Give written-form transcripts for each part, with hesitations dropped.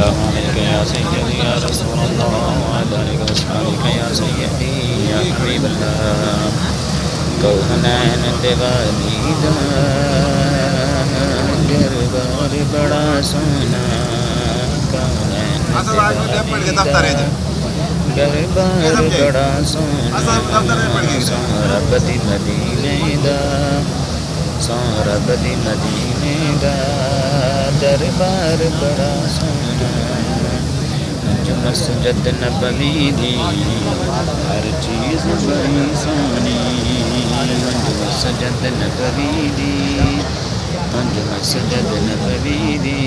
सलाम अलैका या सय्यदी या रसूलल्लाह व अला आलिका व अस्हाबिका या सय्यदी या हबीबल्लाह। कौनैन दे वालीदा दरबार बड़ा सोना, कौनैन दे वालीदा दरबार बड़ा सोना, सोहरा बदी मदीने दा, सोहरा बदी मदीने दा दरबार बड़ा सोना। जो मस्जिद नबवी दी हर चीज़ बड़ी सोनी, जो मस्जिद नबवी दी, जो मस्जिद नबवी दी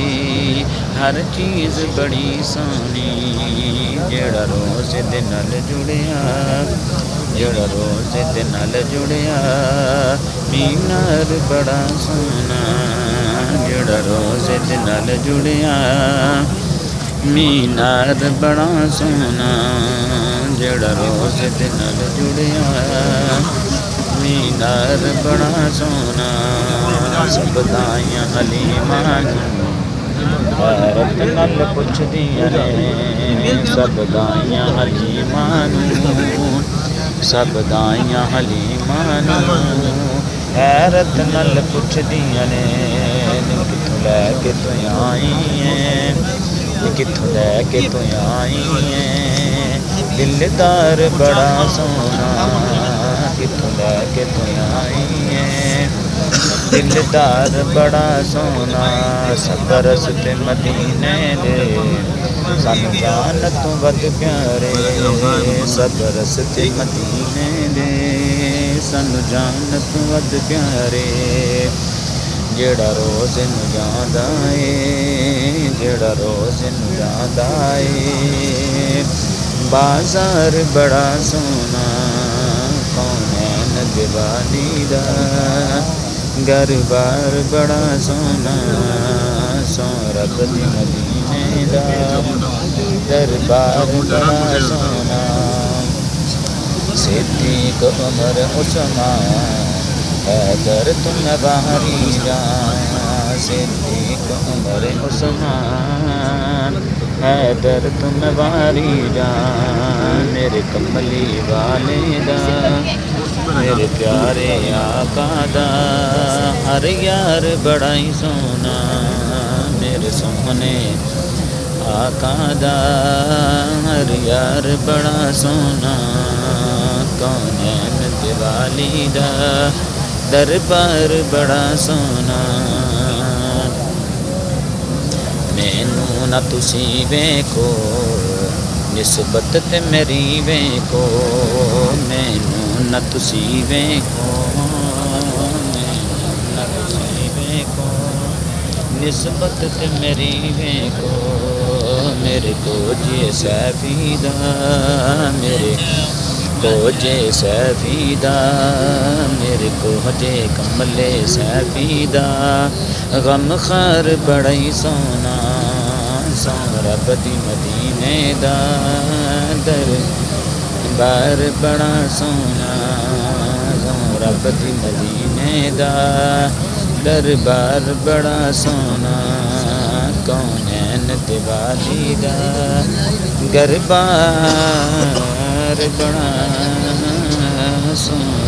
हर चीज़ बड़ी सोनी। जेड़ा रोज़ दे नाल जुड़िया, जेड़ा रोज़ दे नाल जुड़िया मीनार बड़ा सोना, जेड़ा रोज़ दे नाल जुड़िया मीनार बड़ा सोना, जेड़ा रोज़ दे नाल जुड़िया मीनार बड़ा सोना। सब दाइयां हलीमां हैरत नाल पुछदियां ने, सब दाइयां हलीमां सब दाइयां हलीमां हैरत नाल पुछदियां ने, कित्थों लैके तू आई है, कित्थों लैके तू आई है दिलदार बड़ा सोना, कित्थों लैके तू आई है दिलदार बड़ा सोना। सब रस्ते मदीने दे सानू जान तू वध प्यारे, सब रस्ते मदीने दे सानू जान तू वध प्यारे। जेड़ा रोज़ नू जांदा ए, जेड़ा रोज़ नू जांदा ए बाज़ार बड़ा सोना, कौनैन दे वाली दा घर बार बड़ा सोना, सोहरा बदी मदीने दा दरबार बड़ा सोना। सिद्दीक़ उमर उस्मान हैदर तुम बाहरी जा, सिद्दीक़ उमर उस्मान हैदर तुम बाहरी जा। मेरे कमली वाले दा, मेरे प्यारे आका दा हर यार बड़ा ही सोना, मेरे सोहने आका दा हर यार बड़ा सोना। कौनैन दे वाली दा दरबार बड़ा सोना। मैनू ना तुसी वेखो निस्बत ते मेरी वेखो, मैनू ना तुसी वेखो, मैनू ना तुसी वेखो निस्बत ते मेरी वेखो। मेरे को जे सैफीदा, मेरे को जे सैफीदा, मेरे को जे कमले सैफीदा गम खार बड़ा ही सोना, सोहरा बदी मदीने दा दरबार बड़ा सोना, सोहरा बदी मदीने दा दरबार बड़ा सोना। कौनैन दे वाली दा घर बार बड़ा सोना।